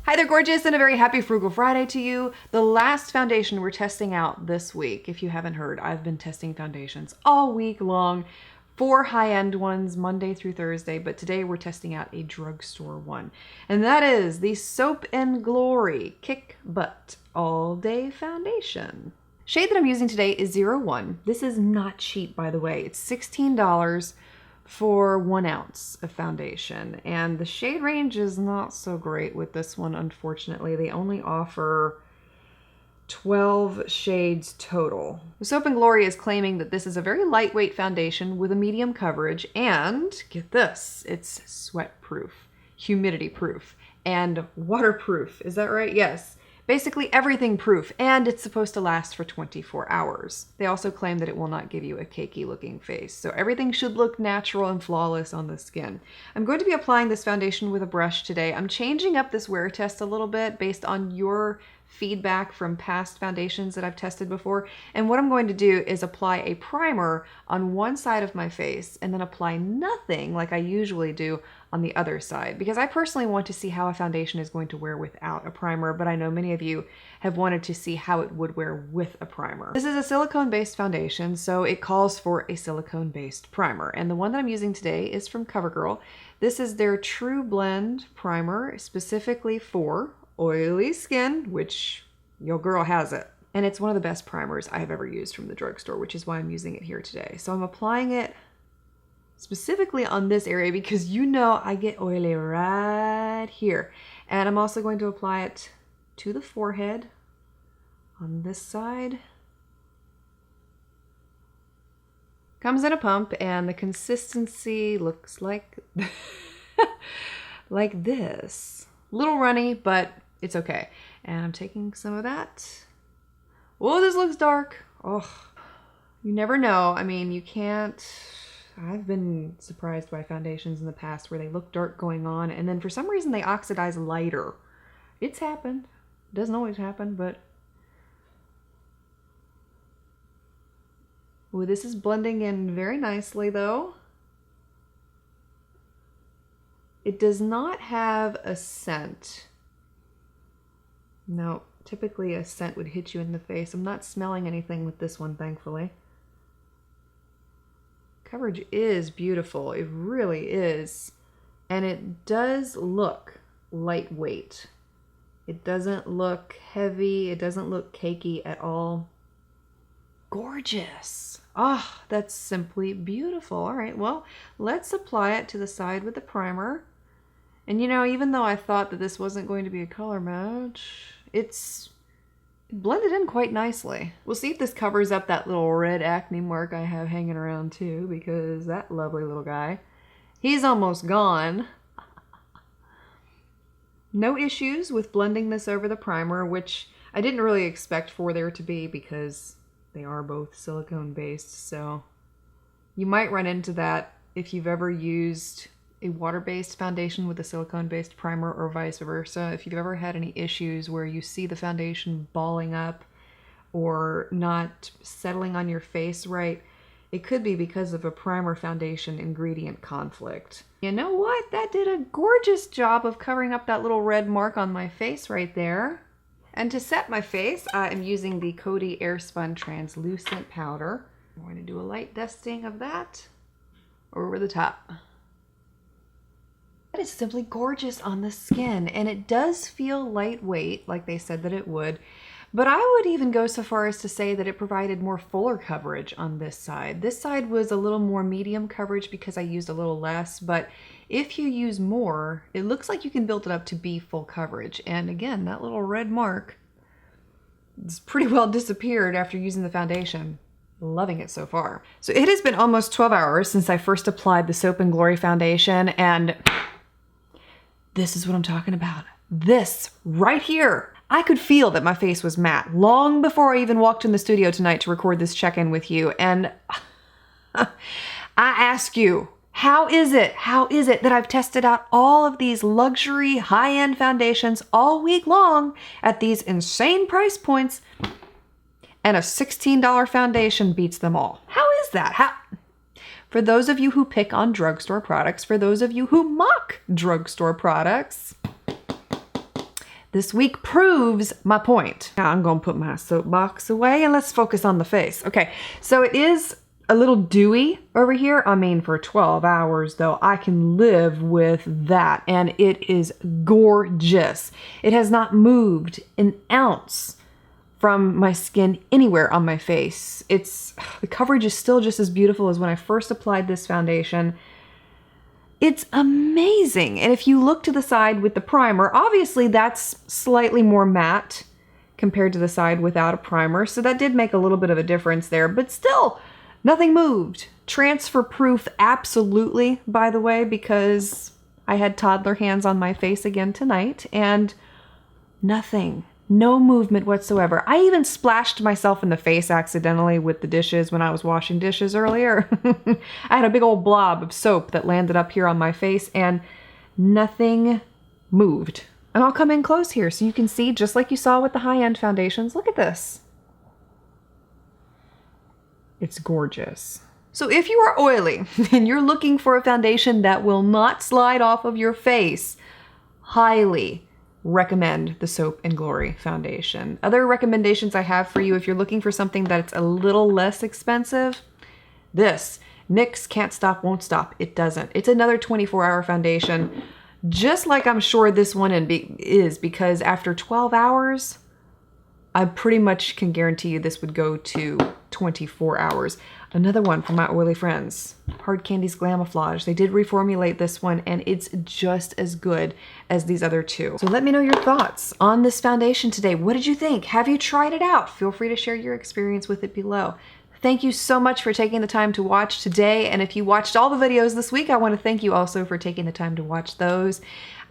Hi there, gorgeous, and a very happy Frugal Friday to you. The last foundation we're testing out this week, if you haven't heard, I've been testing foundations all week long. 4 high-end ones, Monday through Thursday, but today we're testing out a drugstore one. And that is the Soap & Glory Kick Butt All Day Foundation. Shade that I'm using today is 01. This is not cheap, by the way. It's $16 for 1 ounce of foundation, and the shade range is not so great with this one, unfortunately. They only offer 12 shades total. The Soap & Glory is claiming that this is a very lightweight foundation with a medium coverage, and get this, it's sweat-proof, humidity-proof, and waterproof. Is that right? Yes. Basically everything proof, and it's supposed to last for 24 hours. They also claim that it will not give you a cakey looking face, so everything should look natural and flawless on the skin. I'm going to be applying this foundation with a brush today. I'm changing up this wear test a little bit based on your feedback from past foundations that I've tested before, and what I'm going to do is apply a primer on one side of my face and then apply nothing like I usually do on the other side, because I personally want to see how a foundation is going to wear without a primer, but I know many of you have wanted to see how it would wear with a primer. This is a silicone-based foundation, so it calls for a silicone-based primer, and the one that I'm using today is from CoverGirl. This is their True Blend primer, specifically for oily skin, which your girl has it. And it's one of the best primers I have ever used from the drugstore, which is why I'm using it here today. So I'm applying it specifically on this area because you know I get oily right here. And I'm also going to apply it to the forehead on this side. Comes in a pump, and the consistency looks like like this. A little runny, but it's okay. And I'm taking some of that. Oh, this looks dark. Oh, you never know. I mean, you can't. I've been surprised by foundations in the past where they look dark going on, and then for some reason they oxidize lighter. It's happened. It doesn't always happen, but. Ooh, this is blending in very nicely though. It does not have a scent. No, typically a scent would hit you in the face. I'm not smelling anything with this one, thankfully. Coverage is beautiful. It really is. And it does look lightweight. It doesn't look heavy. It doesn't look cakey at all. Gorgeous. Ah, oh, that's simply beautiful. All right, well, let's apply it to the side with the primer. And you know, even though I thought that this wasn't going to be a color match, it's blended in quite nicely. We'll see if this covers up that little red acne mark I have hanging around too, because that lovely little guy, he's almost gone. No issues with blending this over the primer, which I didn't really expect for there to be because they are both silicone based, so you might run into that if you've ever used a water-based foundation with a silicone-based primer or vice versa. If you've ever had any issues where you see the foundation balling up or not settling on your face right, it could be because of a primer foundation ingredient conflict. You know what? That did a gorgeous job of covering up that little red mark on my face right there. And to set my face, I am using the Coty Airspun Translucent Powder. I'm going to do a light dusting of that over the top. That is simply gorgeous on the skin, and it does feel lightweight like they said that it would, but I would even go so far as to say that it provided more fuller coverage on this side. This side was a little more medium coverage because I used a little less, but if you use more, it looks like you can build it up to be full coverage. And again, that little red mark is pretty well disappeared after using the foundation. Loving it so far. So it has been almost 12 hours since I first applied the Soap & Glory foundation, and this is what I'm talking about. This right here. I could feel that my face was matte long before I even walked in the studio tonight to record this check-in with you. And I ask you, how is it that I've tested out all of these luxury high-end foundations all week long at these insane price points, and a $16 foundation beats them all? How is that? For those of you who pick on drugstore products, for those of you who mock drugstore products, this week proves my point. Now I'm gonna put my soapbox away and let's focus on the face. Okay, so it is a little dewy over here. I mean, for 12 hours though, I can live with that, and it is gorgeous. It has not moved an ounce from my skin anywhere on my face. The coverage is still just as beautiful as when I first applied this foundation. It's amazing. And if you look to the side with the primer, obviously that's slightly more matte compared to the side without a primer. So that did make a little bit of a difference there, but still nothing moved. Transfer proof, absolutely, by the way, because I had toddler hands on my face again tonight, and nothing. No movement whatsoever. I even splashed myself in the face accidentally with the dishes when I was washing dishes earlier. I had a big old blob of soap that landed up here on my face and nothing moved. And I'll come in close here so you can see, just like you saw with the high-end foundations. Look at this. It's gorgeous. So if you are oily and you're looking for a foundation that will not slide off of your face, highly recommend the Soap & Glory foundation. Other recommendations I have for you if you're looking for something that's a little less expensive, this NYX Can't Stop Won't Stop. It doesn't. It's another 24-hour foundation, just like I'm sure this one is, because after 12 hours, I pretty much can guarantee you this would go to 24 hours. Another one from my oily friends, Hard Candy's Glamouflage. They did reformulate this one and it's just as good as these other two. So let me know your thoughts on this foundation today. What did you think? Have you tried it out? Feel free to share your experience with it below. Thank you so much for taking the time to watch today. And if you watched all the videos this week, I want to thank you also for taking the time to watch those.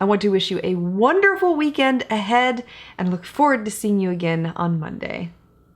I want to wish you a wonderful weekend ahead and look forward to seeing you again on Monday.